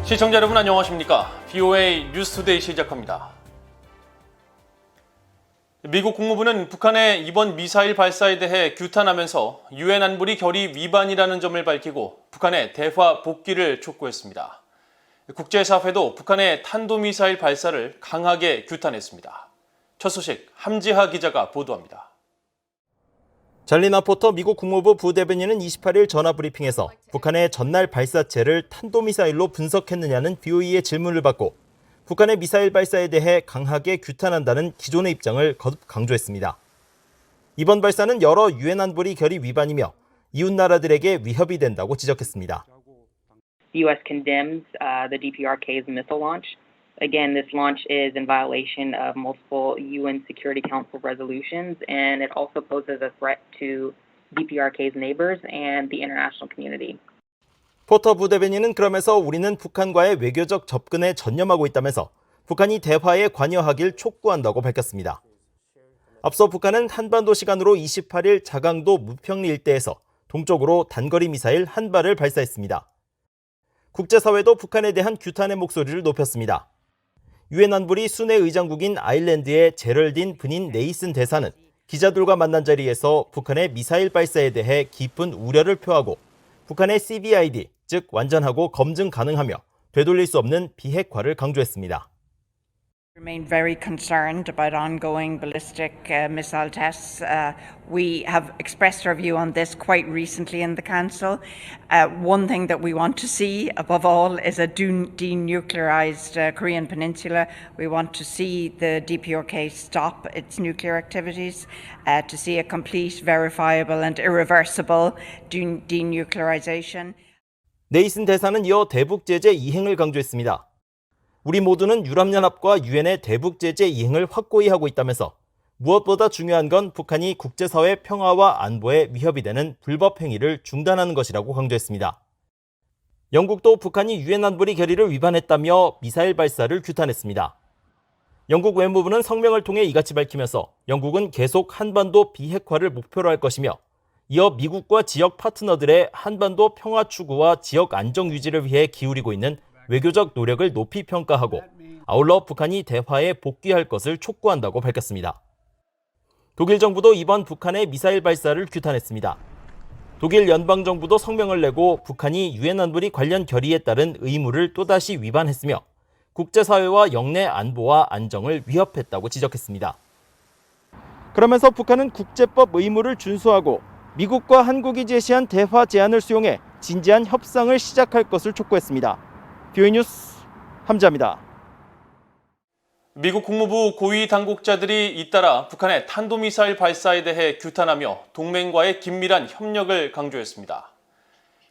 시청자 여러분 안녕하십니까? BOA 뉴스투데이 시작합니다. 미국 국무부는 북한의 이번 미사일 발사에 대해 규탄하면서 유엔 안보리 결의 위반이라는 점을 밝히고 북한의 대화 복귀를 촉구했습니다. 국제사회도 북한의 탄도미사일 발사를 강하게 규탄했습니다. 첫 소식 함지하 기자가 보도합니다. 잘리나 포터 미국 국무부 부대변인은 28일 전화브리핑에서 북한의 전날 발사체를 탄도미사일로 분석했느냐는 BOE의 질문을 받고 북한의 미사일 발사에 대해 강하게 규탄한다는 기존의 입장을 거듭 강조했습니다. 이번 발사는 여러 유엔 안보리 결의 위반이며 이웃 나라들에게 위협이 된다고 지적했습니다. The U.S. condemns the DPRK's missile launch. Again, this launch is in violation of multiple UN Security Council resolutions, and it also poses a threat to DPRK's neighbors and the international community. 포터 부대변인은 그러면서 우리는 북한과의 외교적 접근에 전념하고 있다면서 북한이 대화에 관여하길 촉구한다고 밝혔습니다. 앞서 북한은 한반도 시간으로 28일 자강도 무평리 일대에서 동쪽으로 단거리 미사일 한 발을 발사했습니다. 국제사회도 북한에 대한 규탄의 목소리를 높였습니다. 유엔 안보리 순회 의장국인 아일랜드의 제럴딘 브닌 네이슨 대사는 기자들과 만난 자리에서 북한의 미사일 발사에 대해 깊은 우려를 표하고 북한의 CVID, 즉 완전하고 검증 가능하며 되돌릴 수 없는 비핵화를 강조했습니다. Remain very concerned about ongoing ballistic missile tests. We have expressed our view on this quite recently in the Council. One thing that we want to see, above all, is a denuclearized Korean Peninsula. We want to see the DPRK stop its nuclear activities, to see a complete, verifiable and irreversible denuclearization. 네이슨 대사는 이어 대북 제재 이행을 강조했습니다. 우리 모두는 유럽연합과 유엔의 대북 제재 이행을 확고히 하고 있다면서 무엇보다 중요한 건 북한이 국제사회 평화와 안보에 위협이 되는 불법 행위를 중단하는 것이라고 강조했습니다. 영국도 북한이 유엔 안보리 결의를 위반했다며 미사일 발사를 규탄했습니다. 영국 외무부는 성명을 통해 이같이 밝히면서 영국은 계속 한반도 비핵화를 목표로 할 것이며 이어 미국과 지역 파트너들의 한반도 평화 추구와 지역 안정 유지를 위해 기울이고 있는 외교적 노력을 높이 평가하고 아울러 북한이 대화에 복귀할 것을 촉구한다고 밝혔습니다. 독일 정부도 이번 북한의 미사일 발사를 규탄했습니다. 독일 연방정부도 성명을 내고 북한이 유엔 안보리 관련 결의에 따른 의무를 또다시 위반했으며 국제사회와 영내 안보와 안정을 위협했다고 지적했습니다. 그러면서 북한은 국제법 의무를 준수하고 미국과 한국이 제시한 대화 제안을 수용해 진지한 협상을 시작할 것을 촉구했습니다. BOA 뉴스 함지하입니다. 미국 국무부 고위 당국자들이 잇따라 북한의 탄도미사일 발사에 대해 규탄하며 동맹과의 긴밀한 협력을 강조했습니다.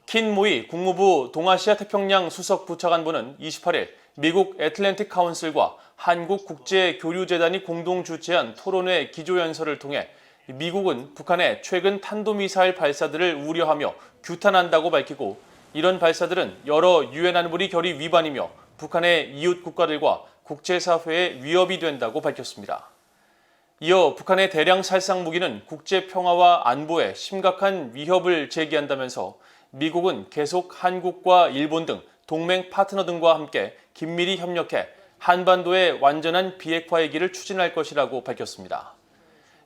킨 모이 국무부 동아시아 태평양 수석 부차관보는 28일 미국 애틀랜틱 카운슬과 한국국제교류재단이 공동 주최한 토론회 기조연설을 통해 미국은 북한의 최근 탄도미사일 발사들을 우려하며 규탄한다고 밝히고 이런 발사들은 여러 유엔 안보리 결의 위반이며 북한의 이웃 국가들과 국제사회에 위협이 된다고 밝혔습니다. 이어 북한의 대량 살상 무기는 국제 평화와 안보에 심각한 위협을 제기한다면서 미국은 계속 한국과 일본 등 동맹 파트너 등과 함께 긴밀히 협력해 한반도의 완전한 비핵화의 길을 추진할 것이라고 밝혔습니다.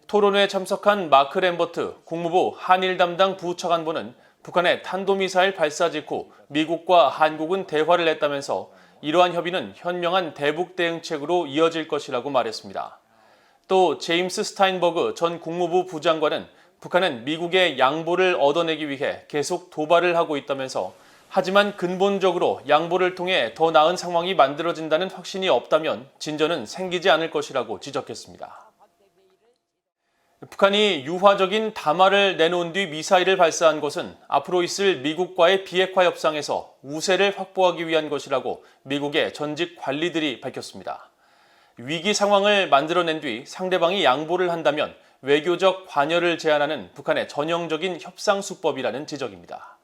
토론회에 참석한 마크 램버트 국무부 한일 담당 부차관보는 북한의 탄도미사일 발사 직후 미국과 한국은 대화를 했다면서 이러한 협의는 현명한 대북 대응책으로 이어질 것이라고 말했습니다. 또 제임스 스타인버그 전 국무부 부장관은 북한은 미국의 양보를 얻어내기 위해 계속 도발을 하고 있다면서 하지만 근본적으로 양보를 통해 더 나은 상황이 만들어진다는 확신이 없다면 진전은 생기지 않을 것이라고 지적했습니다. 북한이 유화적인 담화를 내놓은 뒤 미사일을 발사한 것은 앞으로 있을 미국과의 비핵화 협상에서 우세를 확보하기 위한 것이라고 미국의 전직 관리들이 밝혔습니다. 위기 상황을 만들어낸 뒤 상대방이 양보를 한다면 외교적 관여를 제한하는 북한의 전형적인 협상 수법이라는 지적입니다.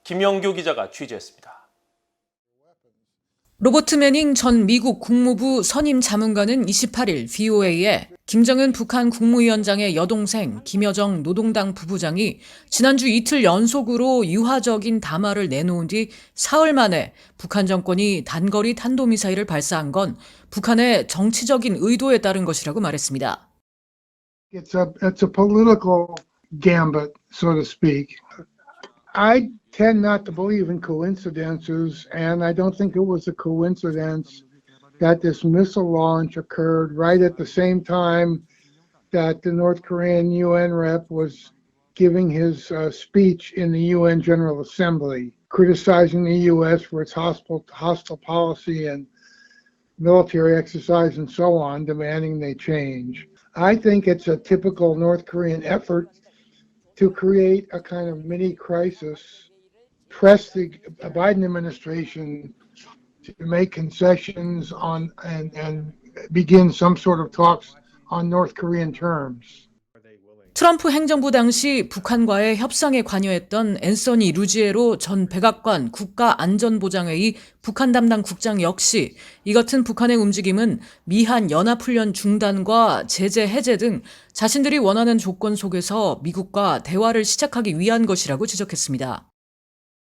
김영규 기자가 취재했습니다. 로버트 매닝 전 미국 국무부 선임 자문관은 28일 BOA에 김정은 북한 국무위원장의 여동생 김여정 노동당 부부장이 지난주 이틀 연속으로 유화적인 담화를 내놓은 뒤 사흘 만에 북한 정권이 단거리 탄도미사일을 발사한 건 북한의 정치적인 의도에 따른 것이라고 말했습니다. It's a political gambit, so to speak. I tend not to believe in coincidences, and I don't think it was a coincidence that this missile launch occurred right at the same time that the North Korean UN rep was giving his speech in the UN General Assembly, criticizing the U.S. for its hostile policy and military exercise and so on, demanding they change. I think it's a typical North Korean effort to create a kind of mini crisis, press the Biden administration to make concessions on and begin some sort of talks on North Korean terms. 트럼프 행정부 당시 북한과의 협상에 관여했던 앤서니 루지에로 전 백악관 국가안전보장회의 북한 담당 국장 역시 이 같은 북한의 움직임은 미한 연합훈련 중단과 제재 해제 등 자신들이 원하는 조건 속에서 미국과 대화를 시작하기 위한 것이라고 지적했습니다.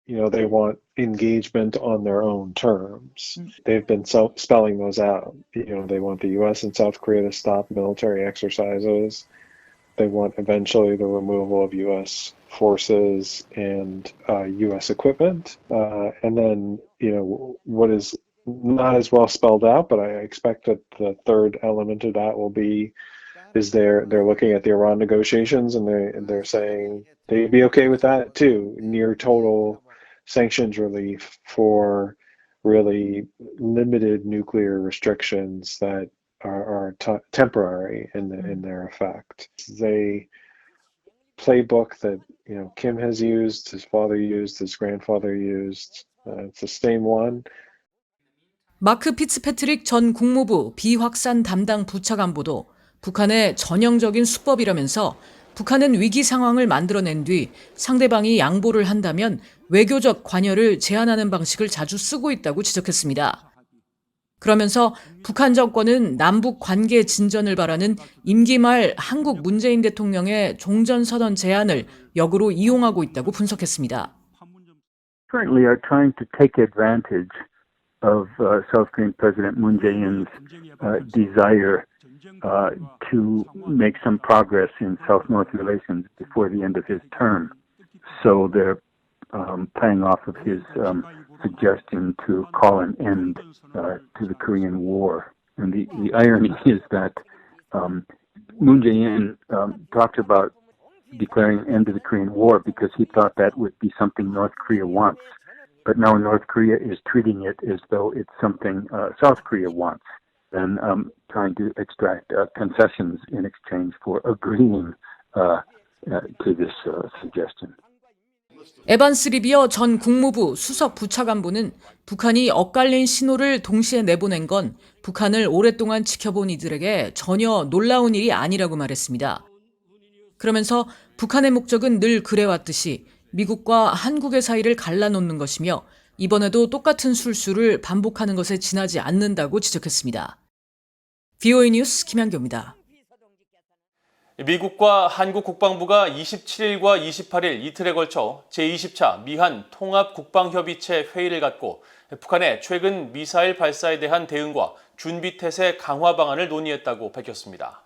You know, they want engagement on their own terms. They've been spelling those out. You know, they want the U.S. and South Korea to stop military exercises. They want eventually the removal of U.S. forces and U.S. equipment. And then, you know, what is not as well spelled out, but I expect that the third element of that will be is they're looking at the Iran negotiations and they're saying they'd be okay with that too, near total sanctions relief for really limited nuclear restrictions that are temporary in their effect. The playbook that Kim has used, his father used, his grandfather used, it's the same one. 마크 피츠패트릭 전 국무부 비확산 담당 부차관보도 북한의 전형적인 수법이라면서 북한은 위기 상황을 만들어낸 뒤 상대방이 양보를 한다면 외교적 관여를 제한하는 방식을 자주 쓰고 있다고 지적했습니다. 그러면서 북한 정권은 남북 관계 진전을 바라는 임기 말 한국 문재인 대통령의 종전선언 제안을 역으로 이용하고 있다고 분석했습니다. Currently are trying to take advantage of South Korean President Moon Jae-in's desire to make some progress in South-North relations before the end of his term. So they're playing off of his suggestion to call an end to the Korean War. And the irony is that Moon Jae-in talked about declaring an end to the Korean War because he thought that would be something North Korea wants. But now North Korea is treating it as though it's something South Korea wants, and trying to extract concessions in exchange for agreeing to this suggestion. 에반스 리비어 전 국무부 수석 부차관보는 북한이 엇갈린 신호를 동시에 내보낸 건 북한을 오랫동안 지켜본 이들에게 전혀 놀라운 일이 아니라고 말했습니다. 그러면서 북한의 목적은 늘 그래왔듯이 미국과 한국의 사이를 갈라놓는 것이며 이번에도 똑같은 술수를 반복하는 것에 지나지 않는다고 지적했습니다. VOA 뉴스 김양교입니다. 미국과 한국 국방부가 27일과 28일 이틀에 걸쳐 제20차 미한 통합국방협의체 회의를 갖고 북한의 최근 미사일 발사에 대한 대응과 준비태세 강화 방안을 논의했다고 밝혔습니다.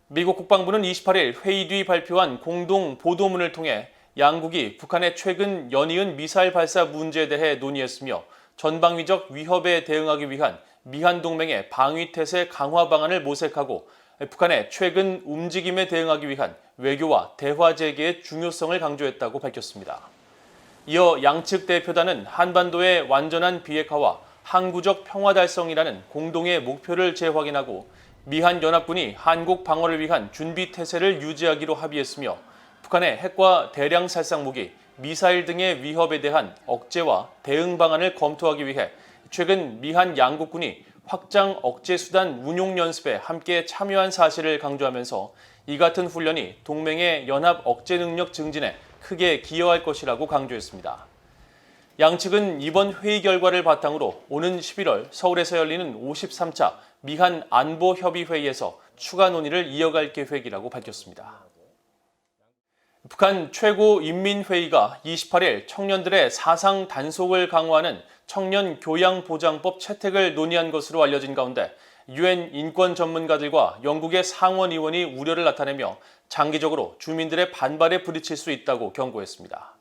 미국 국방부는 28일 회의 뒤 발표한 공동 보도문을 통해 양국이 북한의 최근 연이은 미사일 발사 문제에 대해 논의했으며 전방위적 위협에 대응하기 위한 미한 동맹의 방위태세 강화 방안을 모색하고 북한의 최근 움직임에 대응하기 위한 외교와 대화 재개의 중요성을 강조했다고 밝혔습니다. 이어 양측 대표단은 한반도의 완전한 비핵화와 항구적 평화 달성이라는 공동의 목표를 재확인하고 미한 연합군이 한국 방어를 위한 준비 태세를 유지하기로 합의했으며 북한의 핵과 대량 살상 무기, 미사일 등의 위협에 대한 억제와 대응 방안을 검토하기 위해 최근 미한 양국군이 확장 억제 수단 운용 연습에 함께 참여한 사실을 강조하면서 이 같은 훈련이 동맹의 연합 억제 능력 증진에 크게 기여할 것이라고 강조했습니다. 양측은 이번 회의 결과를 바탕으로 오는 11월 서울에서 열리는 53차 미한 안보협의회의에서 추가 논의를 이어갈 계획이라고 밝혔습니다. 북한 최고인민회의가 28일 청년들의 사상 단속을 강화하는 청년교양보장법 채택을 논의한 것으로 알려진 가운데 유엔 인권 전문가들과 영국의 상원의원이 우려를 나타내며 장기적으로 주민들의 반발에 부딪힐 수 있다고 경고했습니다.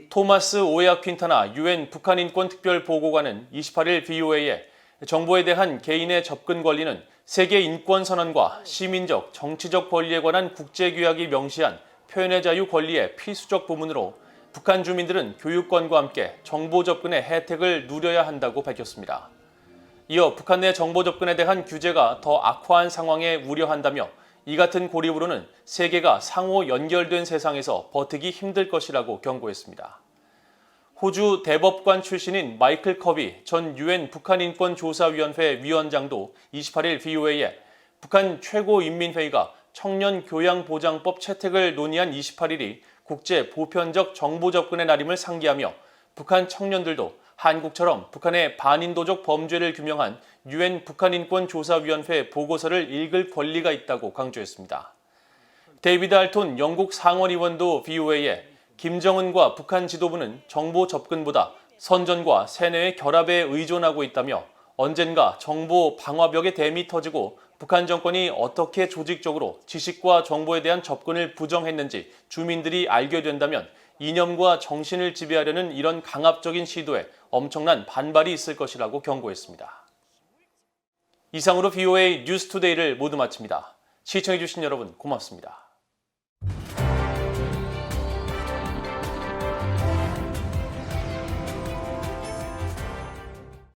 토마스 오에아 퀸타나 유엔 북한인권특별보고관은 28일 VOA에 정보에 대한 개인의 접근 권리는 세계인권선언과 시민적, 정치적 권리에 관한 국제규약이 명시한 표현의 자유 권리의 필수적 부분으로 북한 주민들은 교육권과 함께 정보 접근의 혜택을 누려야 한다고 밝혔습니다. 이어 북한 내 정보 접근에 대한 규제가 더 악화한 상황에 우려한다며 이 같은 고립으로는 세계가 상호 연결된 세상에서 버티기 힘들 것이라고 경고했습니다. 호주 대법관 출신인 마이클 커비 전 유엔 북한인권조사위원회 위원장도 28일 VOA에 북한 최고인민회의가 청년교양보장법 채택을 논의한 28일이 국제 보편적 정보 접근의 날임을 상기하며 북한 청년들도 한국처럼 북한의 반인도적 범죄를 규명한 유엔 북한인권조사위원회 보고서를 읽을 권리가 있다고 강조했습니다. 데이비드 알톤 영국 상원의원도 VOA에 김정은과 북한 지도부는 정보 접근보다 선전과 세뇌의 결합에 의존하고 있다며 언젠가 정보 방화벽의 댐이 터지고 북한 정권이 어떻게 조직적으로 지식과 정보에 대한 접근을 부정했는지 주민들이 알게 된다면 이념과 정신을 지배하려는 이런 강압적인 시도에 엄청난 반발이 있을 것이라고 경고했습니다. 이상으로 VOA 뉴스투데이를 모두 마칩니다. 시청해주신 여러분 고맙습니다.